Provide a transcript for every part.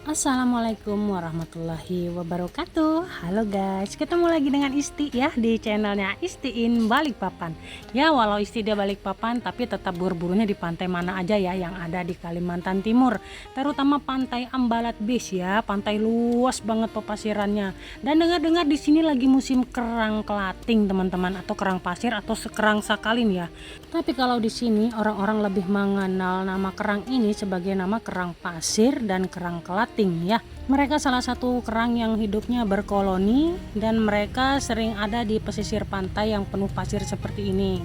Assalamualaikum warahmatullahi wabarakatuh. Halo guys, ketemu lagi dengan Isti ya di channelnya Istiin Balikpapan. Ya, walau Isti dia Balikpapan tapi tetap buru-burunya di pantai mana aja ya yang ada di Kalimantan Timur, terutama pantai Ambalat Beach ya. Pantai luas banget pepasirannya. Dan dengar-dengar di sini lagi musim kerang kelating teman-teman, atau kerang pasir atau kerang sakalin ya. Tapi kalau di sini orang-orang lebih mengenal nama kerang ini sebagai nama kerang pasir dan kerang kelating ya. Mereka salah satu kerang yang hidupnya berkoloni dan mereka sering ada di pesisir pantai yang penuh pasir seperti ini.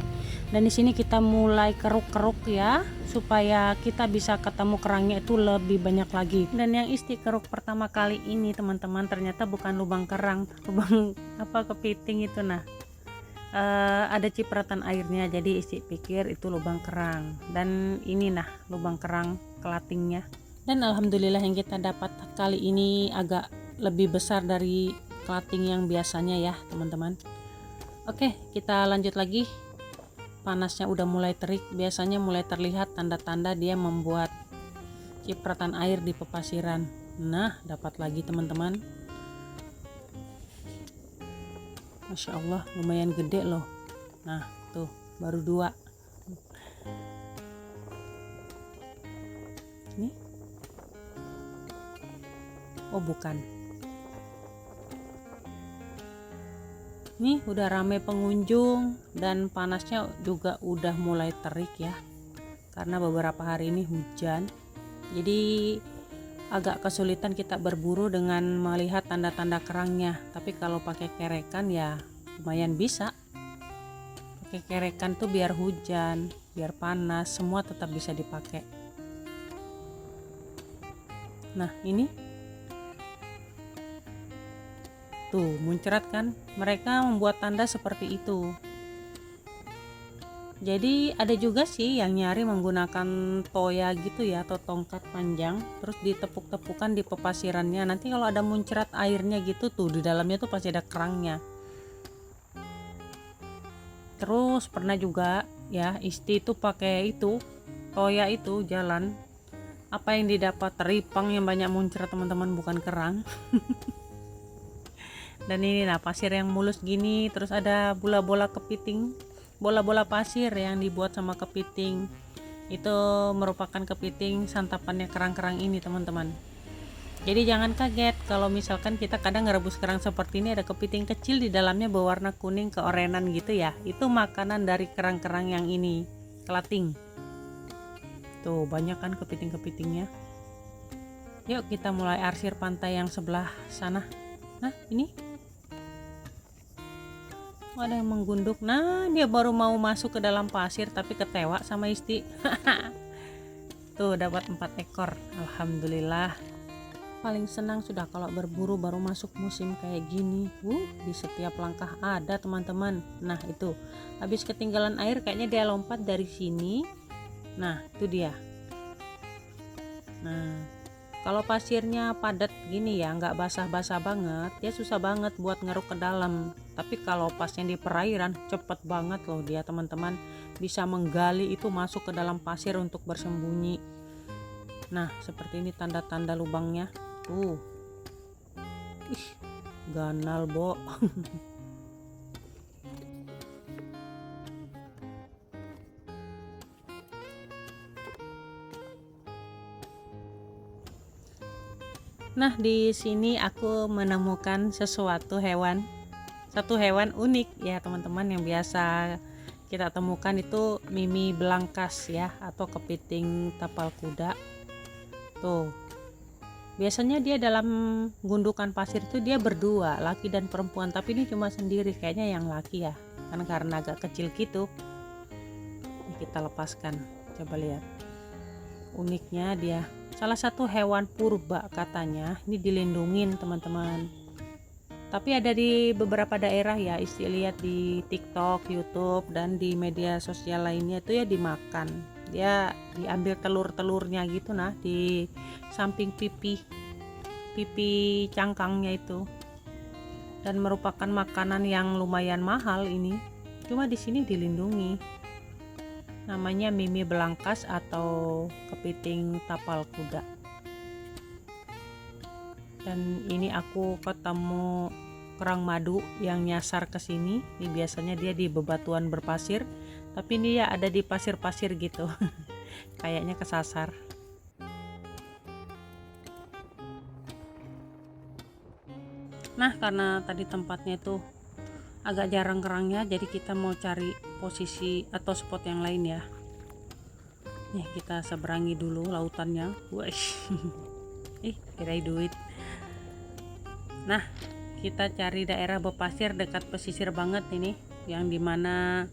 Dan di sini kita mulai keruk-keruk ya, supaya kita bisa ketemu kerangnya itu lebih banyak lagi. Dan yang Isti keruk pertama kali ini teman-teman, ternyata bukan lubang kerang, lubang kepiting itu. Nah, ada cipratan airnya, jadi Isti pikir itu lubang kerang, dan ini nah lubang kerang kelatingnya. Dan alhamdulillah yang kita dapat kali ini agak lebih besar dari kelating yang biasanya ya teman-teman. Oke, kita lanjut lagi. Panasnya udah mulai terik, biasanya mulai terlihat tanda-tanda dia membuat cipratan air di pepasiran. Nah, dapat lagi teman-teman. Masya Allah, lumayan gede loh. Nah, tuh baru 2. Nih. Oh, bukan. Nih udah rame pengunjung dan panasnya juga udah mulai terik ya. Karena beberapa hari ini hujan. Jadi agak kesulitan kita berburu dengan melihat tanda-tanda kerangnya. Tapi kalau pakai kerekan ya lumayan bisa. Pakai kerekan tuh biar hujan, biar panas, semua tetap bisa dipakai. Nah, ini tuh muncrat kan, mereka membuat tanda seperti itu. Jadi ada juga sih yang nyari menggunakan toya gitu ya, atau tongkat panjang, terus ditepuk-tepukan di pepasirannya. Nanti kalau ada muncrat airnya gitu tuh di dalamnya tuh pasti ada kerangnya. Terus pernah juga ya Isti itu pakai itu toya itu jalan, apa yang didapat? Teripang yang banyak muncrat teman-teman, bukan kerang. Dan ini nah pasir yang mulus gini, terus ada bola-bola kepiting, bola-bola pasir yang dibuat sama kepiting. Itu merupakan kepiting santapannya kerang-kerang ini teman-teman. Jadi jangan kaget kalau misalkan kita kadang ngerebus kerang seperti ini ada kepiting kecil di dalamnya berwarna kuning keorenan gitu ya. Itu makanan dari kerang-kerang yang ini, kelating. Tuh banyak kan kepiting-kepitingnya. Yuk kita mulai arsir pantai yang sebelah sana. Nah, ini ada yang menggunduk. Nah, dia baru mau masuk ke dalam pasir tapi ketewa sama Isti. Tuh dapat 4 ekor. Alhamdulillah. Paling senang sudah kalau berburu baru masuk musim kayak gini. Di setiap langkah ada teman-teman. Nah, itu. Habis ketinggalan air kayaknya dia lompat dari sini. Nah, itu dia. Nah, kalau pasirnya padat gini ya, nggak basah-basah banget, dia susah banget buat ngeruk ke dalam. Tapi kalau pasnya di perairan, cepet banget loh dia teman-teman, bisa menggali itu masuk ke dalam pasir untuk bersembunyi. Nah, seperti ini tanda-tanda lubangnya. Tuh, ih, ganal bo. Nah, di sini aku menemukan satu hewan unik ya teman-teman, yang biasa kita temukan itu mimi belangkas ya, atau kepiting tapal kuda. Tuh, biasanya dia dalam gundukan pasir itu dia berdua, laki dan perempuan, tapi ini cuma sendiri, kayaknya yang laki ya, kan karena agak kecil gitu. Ini kita lepaskan, coba lihat uniknya dia. Salah satu hewan purba katanya, ini dilindungin teman-teman. Tapi ada di beberapa daerah ya, Isti lihat di TikTok, YouTube, dan di media sosial lainnya itu ya dimakan. Dia diambil telur-telurnya gitu nah, di samping pipi cangkangnya itu. Dan merupakan makanan yang lumayan mahal ini. Cuma di sini dilindungi. Namanya mimi belangkas atau kepiting tapal kuda. Dan ini aku ketemu kerang madu yang nyasar ke sini. Ini biasanya dia di bebatuan berpasir, tapi ini ya ada di pasir-pasir gitu. Kayaknya kesasar. Nah, karena tadi tempatnya itu agak jarang kerangnya, jadi kita mau cari posisi atau spot yang lain ya. Nih, kita seberangi dulu lautannya. Wesh. Kirain duit. Nah, kita cari daerah berpasir dekat pesisir banget ini, yang dimana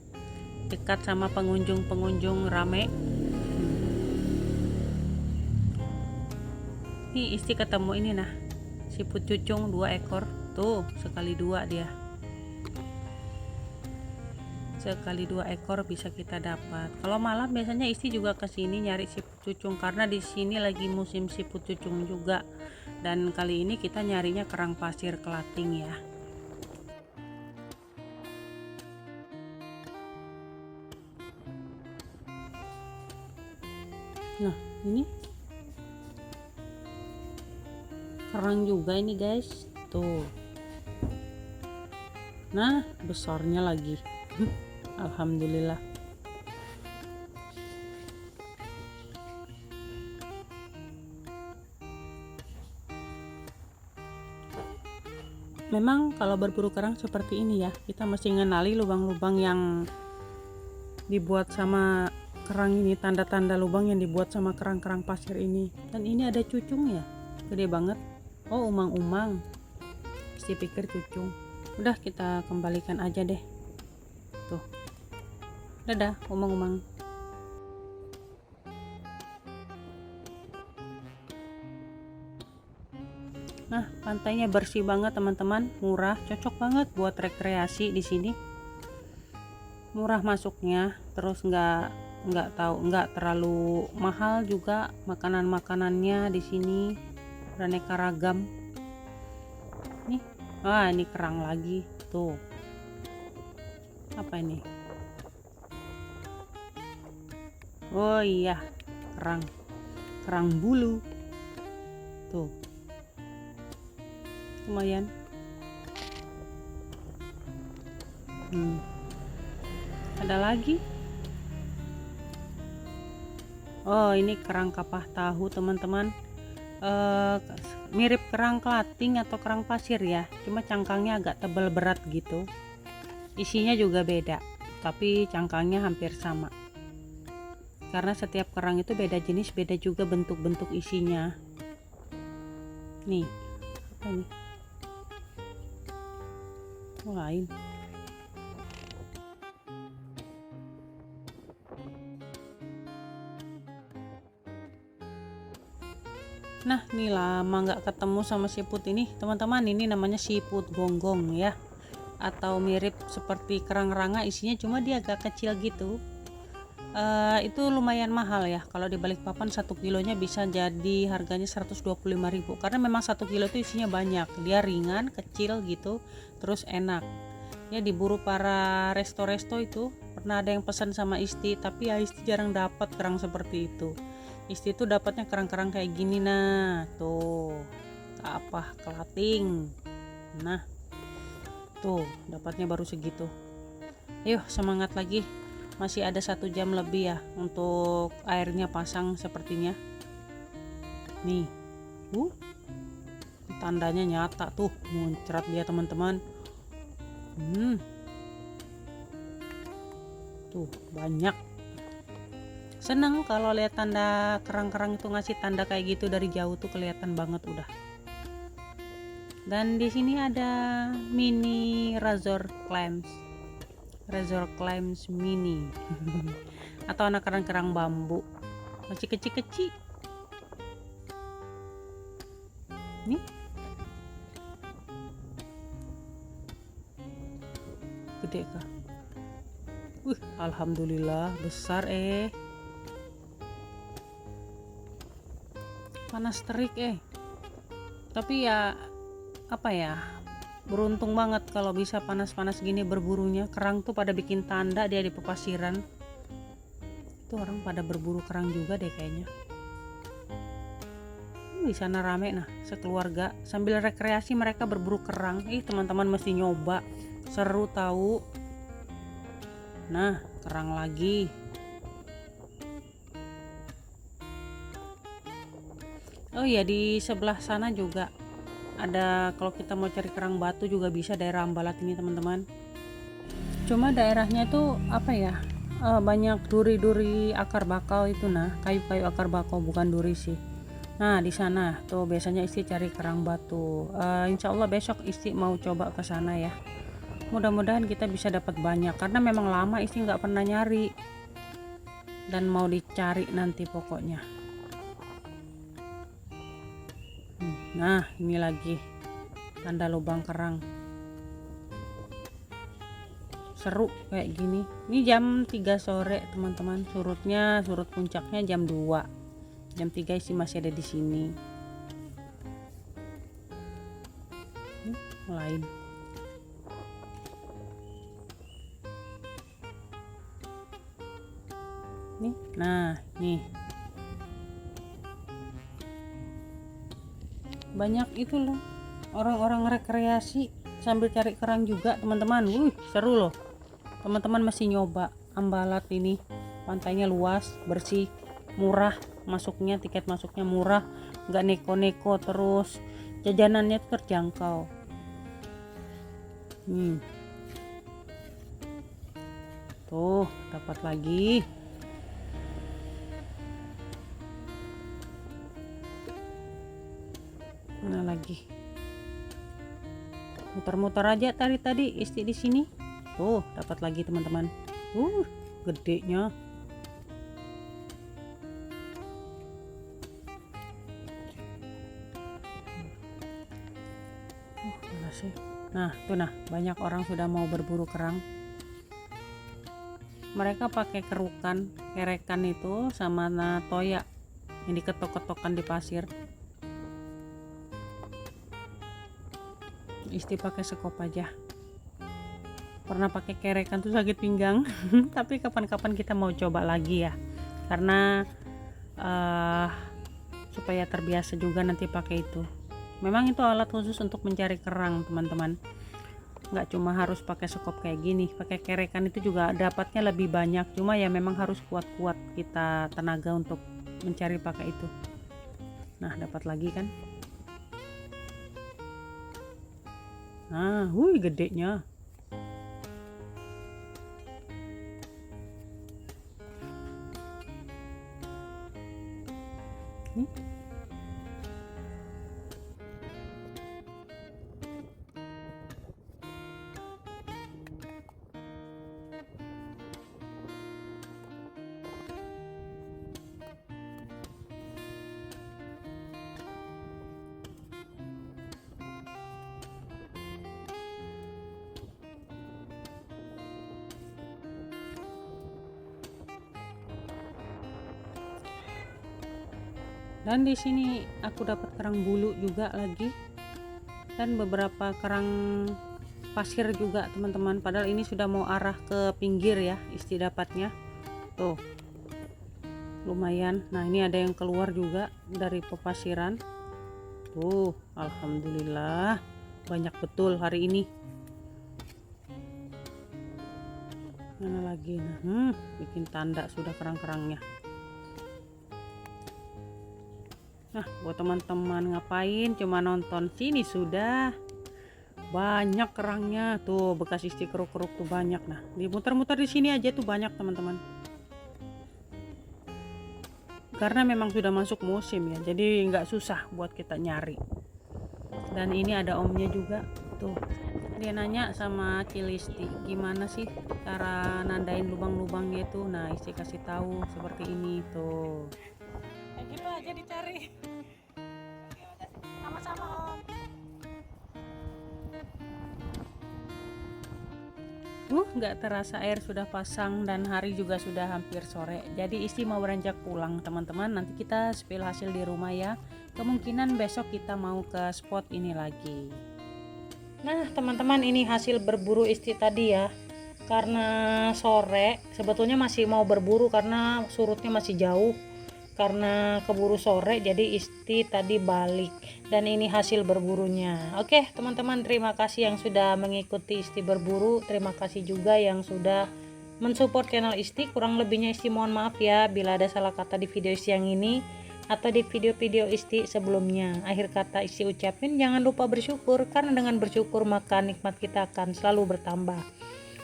dekat sama pengunjung-pengunjung rame. Nih Isti ketemu ini nah, siput cucung 2 ekor. Tuh, sekali 2 dia. Sekali 2 ekor bisa kita dapat. Kalau malam biasanya Isti juga ke sini nyari siput cucung karena di sini lagi musim siput cucung juga. Dan kali ini kita nyarinya kerang pasir kelating ya. Nah, ini kerang juga ini guys. Tuh. Nah, besarnya lagi. Alhamdulillah. Memang kalau berburu kerang seperti ini ya, kita mesti mengenali lubang-lubang yang dibuat sama kerang ini, tanda-tanda lubang yang dibuat sama kerang-kerang pasir ini. Dan ini ada cucungnya, gede banget. Oh, umang-umang. Pasti pikir cucung. Udah, kita kembalikan aja deh. Tuh. Dadah, umang-umang. Nah, pantainya bersih banget teman-teman, murah, cocok banget buat rekreasi di sini. Murah masuknya, terus nggak terlalu mahal juga makanan-makanannya di sini, beraneka ragam. Nih, ini kerang lagi tuh. Apa ini? Oh iya, kerang bulu. Tuh. Lumayan. Ada lagi. Oh, ini kerang kapak tahu teman-teman. Mirip kerang kelating atau kerang pasir ya, cuma cangkangnya agak tebal berat gitu. Isinya juga beda, tapi cangkangnya hampir sama. Karena setiap kerang itu beda jenis, beda juga bentuk-bentuk isinya. Nih, apa ini? Lain. Nah, nih lama nggak ketemu sama siput ini teman-teman. Ini namanya siput gonggong ya, atau mirip seperti kerang ranga, isinya cuma dia agak kecil gitu. Itu lumayan mahal ya, kalau di Balikpapan 1 kilonya bisa jadi harganya 125.000 karena memang 1 kilo itu isinya banyak, dia ringan, kecil gitu, terus enak ya. Diburu para resto-resto itu. Pernah ada yang pesan sama Isti, tapi ya Isti jarang dapat kerang seperti itu. Isti tuh dapatnya kerang-kerang kayak gini. Nah tuh, apa, kelating. Nah tuh, dapatnya baru segitu. Yuk, semangat lagi, masih ada 1 jam lebih ya untuk airnya pasang sepertinya. Nih, tandanya nyata tuh, muncrat dia teman-teman. Tuh, banyak. Seneng kalau lihat tanda kerang-kerang itu ngasih tanda kayak gitu dari jauh tuh kelihatan banget udah. Dan di sini ada mini razor clams mini atau anak kerang-kerang bambu, masih kecil-kecil. Nih, gede kah? Alhamdulillah besar. Panas terik tapi ya apa ya, beruntung banget kalau bisa panas-panas gini berburunya. Kerang tuh pada bikin tanda dia di pepasiran. Itu orang pada berburu kerang juga deh kayaknya. Di sana rame nah, sekeluarga sambil rekreasi mereka berburu kerang. Teman-teman mesti nyoba, seru tahu. Nah, kerang lagi. Oh iya, di sebelah sana juga ada, kalau kita mau cari kerang batu juga bisa, daerah Ambalat ini teman-teman. Cuma daerahnya tuh apa ya, banyak duri-duri akar bakau itu nah, kayu-kayu akar bakau, bukan duri sih. Nah di sana tuh biasanya Isti cari kerang batu. Insya Allah besok Isti mau coba ke sana ya. Mudah-mudahan kita bisa dapat banyak, karena memang lama Isti nggak pernah nyari dan mau dicari nanti pokoknya. Nah ini lagi tanda lubang kerang, seru kayak gini. Ini jam 3 sore teman-teman, surut puncaknya jam 2, jam 3 sih masih ada di sini. Lain nih, nah nih banyak itu loh, orang-orang rekreasi sambil cari kerang juga teman-teman. Seru loh, teman-teman masih nyoba. Ambalat ini pantainya luas, bersih, murah masuknya, tiket masuknya murah, nggak neko-neko, terus jajanannya terjangkau. Tuh dapat lagi. Mana lagi? Muter-muter aja tadi Isti di sini. Tuh dapat lagi teman-teman. Gedenya. Mana sih? Nah tuh, nah banyak orang sudah mau berburu kerang. Mereka pakai kerekan itu sama toya yang diketok-ketokkan di pasir. Isti pakai sekop aja. Pernah pakai kerekan tuh sakit pinggang. Tapi kapan-kapan kita mau coba lagi ya, karena supaya terbiasa juga nanti pakai itu. Memang itu alat khusus untuk mencari kerang teman-teman, nggak cuma harus pakai sekop kayak gini. Pakai kerekan itu juga dapatnya lebih banyak, cuma ya memang harus kuat-kuat kita tenaga untuk mencari pakai itu. Nah dapat lagi kan. Nah gedenya. Dan di sini aku dapat kerang bulu juga lagi, dan beberapa kerang pasir juga teman-teman. Padahal ini sudah mau arah ke pinggir ya Isti dapatnya. Tuh lumayan. Nah ini ada yang keluar juga dari pepasiran. Tuh alhamdulillah banyak betul hari ini. Mana lagi? Nah bikin tanda sudah kerang-kerangnya. Nah buat teman-teman ngapain cuma nonton, sini sudah banyak kerangnya. Tuh bekas Isti keruk-keruk tuh banyak. Nah dimuter-muter di sini aja tuh banyak teman-teman, karena memang sudah masuk musim ya, jadi nggak susah buat kita nyari. Dan ini ada omnya juga tuh, dia nanya sama Cilisti gimana sih cara nandain lubang-lubangnya itu. Nah Isti kasih tahu seperti ini tuh. Gitu aja dicari. Sama-sama Om. Nggak terasa air sudah pasang dan hari juga sudah hampir sore. Jadi Isti mau beranjak pulang teman-teman. Nanti kita spill hasil di rumah ya. Kemungkinan besok kita mau ke spot ini lagi. Nah teman-teman, ini hasil berburu Isti tadi ya. Karena sore sebetulnya masih mau berburu karena surutnya masih jauh. karena keburu sore jadi Isti tadi balik, dan ini hasil berburunya. Oke teman-teman, terima kasih yang sudah mengikuti Isti berburu, terima kasih juga yang sudah mensupport channel Isti. Kurang lebihnya Isti mohon maaf ya bila ada salah kata di video Isti yang ini atau di video-video Isti sebelumnya. Akhir kata Isti ucapin, jangan lupa bersyukur, karena dengan bersyukur maka nikmat kita akan selalu bertambah.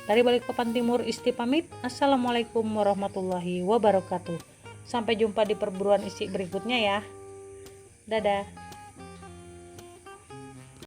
Dari Balikpapan Timur Isti pamit. Assalamualaikum warahmatullahi wabarakatuh. Sampai jumpa di perburuan Isti berikutnya ya. Dadah.